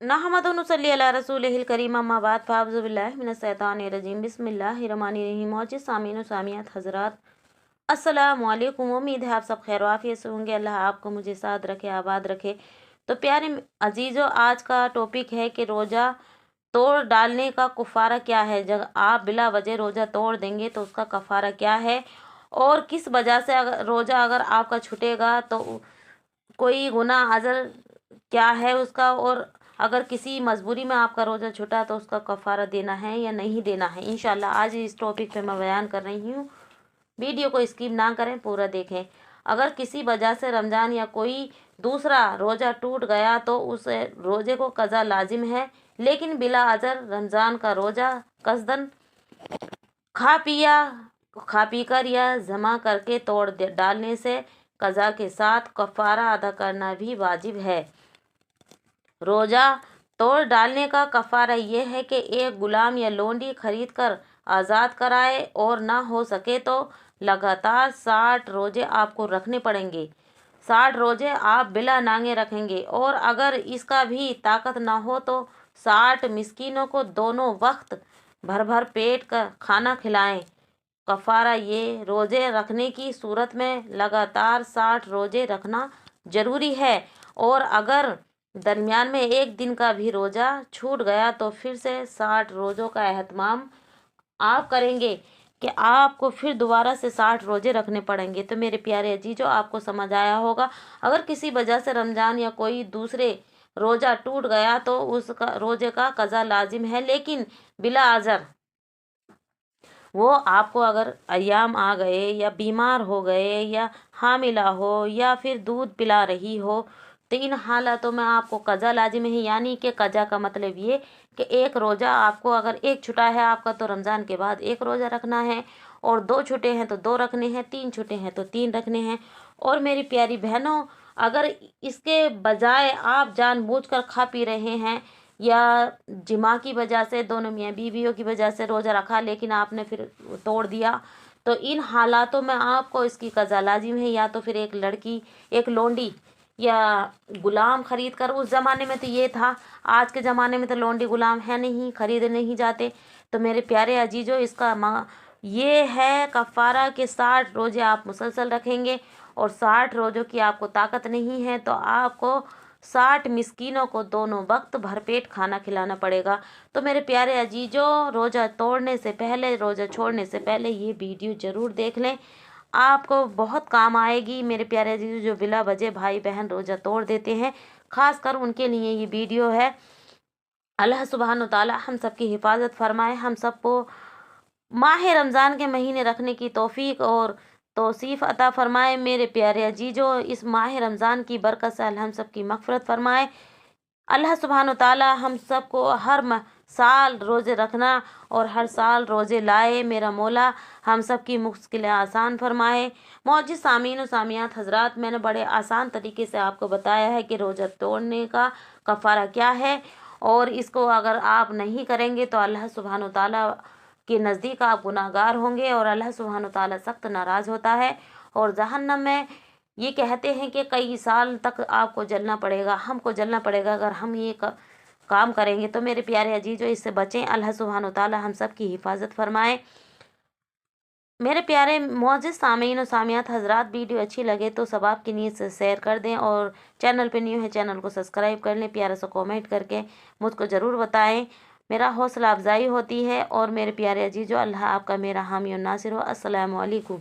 नहमदु व नसल्ली अला रसूलिहिल करीम अम्मा बाद फ़अऊज़ु बिल्लाहि मिनश शैतानिर रजीम बिस्मिल्लाहिर रहमानिर रहीम। मौजूद सामीन व सामियात हज़रात, अस्सलामु अलैकुम। उम्मीद है आप सब खैर आफियत से होंगे। अल्लाह आपको मुझे साथ रखे, आबाद रखे। तो प्यारे अजीज़ों, आज का टॉपिक है कि रोज़ा तोड़ डालने का कफ़ारा क्या है। जब आप बिला वजह रोज़ा तोड़ देंगे तो उसका कफ़ारा क्या है, और किस वजह से अगर रोज़ा अगर आपका छूटेगा तो कोई गुनाह अज़र क्या है उसका, और अगर किसी मजबूरी में आपका रोज़ा छूटा तो उसका कफ़ारा देना है या नहीं देना है। इंशाल्लाह आज इस टॉपिक पे मैं बयान कर रही हूँ। वीडियो को स्किप ना करें, पूरा देखें। अगर किसी वजह से रमज़ान या कोई दूसरा रोज़ा टूट गया तो उस रोज़े को कज़ा लाजिम है, लेकिन बिला अज़र रमज़ान का रोज़ा कसदन खा पी कर या जमा करके तोड़ डालने से कज़ा के साथ कफ़ारा अदा करना भी वाजिब है। रोज़ा तोड़ डालने का कफ़ारा ये है कि एक गुलाम या लोंडी खरीद कर आज़ाद कराए, और ना हो सके तो लगातार 60 रोज़े आपको रखने पड़ेंगे। 60 रोज़े आप बिला नांगे रखेंगे, और अगर इसका भी ताकत ना हो तो 60 मिस्कीनों को दोनों वक्त भर भर पेट का खाना खिलाएं। कफ़ारा ये रोज़े रखने की सूरत में लगातार 60 रोज़े रखना ज़रूरी है, और अगर दरमियान में एक दिन का भी रोज़ा छूट गया तो फिर से 60 रोज़ों का एहतमाम आप करेंगे कि आपको फिर दोबारा से 60 रोज़े रखने पड़ेंगे। तो मेरे प्यारे अजीजों, आपको समझ आया होगा। अगर किसी वजह से रमज़ान या कोई दूसरे रोज़ा टूट गया तो उसका रोज़े का कज़ा लाजिम है, लेकिन बिला अज़र वो आपको अगर अय्याम आ गए या बीमार हो गए या हामिला हो या फिर दूध पिला रही हो, तो इन हालातों में आपको कज़ा लाजिम है। यानी कि कज़ा का मतलब ये कि एक रोज़ा आपको अगर एक छुटा है आपका तो रमज़ान के बाद एक रोज़ा रखना है, और 2 छुटे हैं तो 2 रखने हैं, 3 छुटे हैं तो 3 रखने हैं। और मेरी प्यारी बहनों, अगर इसके बजाय आप जानबूझकर खा पी रहे हैं या जिमा की वजह से दोनों मियाँ बीवियों की वजह से रोज़ा रखा लेकिन आपने फिर तोड़ दिया, तो इन हालातों में आपको इसकी कज़ा लाजिम है। या तो फिर एक लड़की, एक लोंडी या गुलाम खरीद कर, उस ज़माने में तो ये था, आज के ज़माने में तो लोंडी गुलाम है नहीं, खरीद नहीं जाते। तो मेरे प्यारे अजीजों, इसका ये है कफ़ारा के 60 रोज़े आप मुसलसल रखेंगे, और 60 रोज़ों की आपको ताकत नहीं है तो आपको 60 मिस्कीनों को दोनों वक्त भरपेट खाना खिलाना पड़ेगा। तो मेरे प्यारे अजीजों, रोज़ा तोड़ने से पहले, रोज़ा छोड़ने से पहले ये वीडियो ज़रूर देख लें, आपको बहुत काम आएगी। मेरे प्यारे अजीजों, जो बिला वजह भाई बहन रोज़ा तोड़ देते हैं, ख़ास कर उनके लिए ये वीडियो है। अल्लाह सुब्हान व तआला हम सब की हिफाजत फरमाए, हम सबको माह रमज़ान के महीने रखने की तौफीक और तौसीफ़ अता फरमाए। मेरे प्यारे अजीजों, इस माह रमज़ान की बरकत से अल्लाह हम सब की मग़फ़िरत फरमाए। अल्लाह सुब्हान व तआला हम सब को हर साल रोज़े रखना और हर साल रोज़े लाए। मेरा मौला हम सब की मुश्किलें आसान फरमाए। मौजूद सामीन व सामियात हज़रात, मैंने बड़े आसान तरीके से आपको बताया है कि रोज़ा तोड़ने का कफ़ारा क्या है, और इसको अगर आप नहीं करेंगे तो अल्लाह सुब्हान व तआला के नज़दीक आप गुनाहगार होंगे, और अल्लाह सुब्हान व तआला सख्त नाराज़ होता है। और जहन्नम में ये कहते हैं कि कई साल तक आपको जलना पड़ेगा, हमको जलना पड़ेगा अगर हम ये काम करेंगे। तो मेरे प्यारे अजीजों, इससे बचें। अल्लाह सुब्हान व तआला हम सब की हिफाजत फरमाए। मेरे प्यारे मौजूद सामीन और सामियात हज़रात, वीडियो अच्छी लगे तो सब आपकी नीयत से शेयर कर दें, और चैनल पे न्यू है चैनल को सब्सक्राइब कर लें। प्यारा सा कमेंट करके मुझको ज़रूर बताएं, मेरा हौसला अफजाई होती है। और मेरे प्यारे अजीजों, अल्लाह आपका मेरा हामी और नासिर हो। अस्सलामु अलैकुम।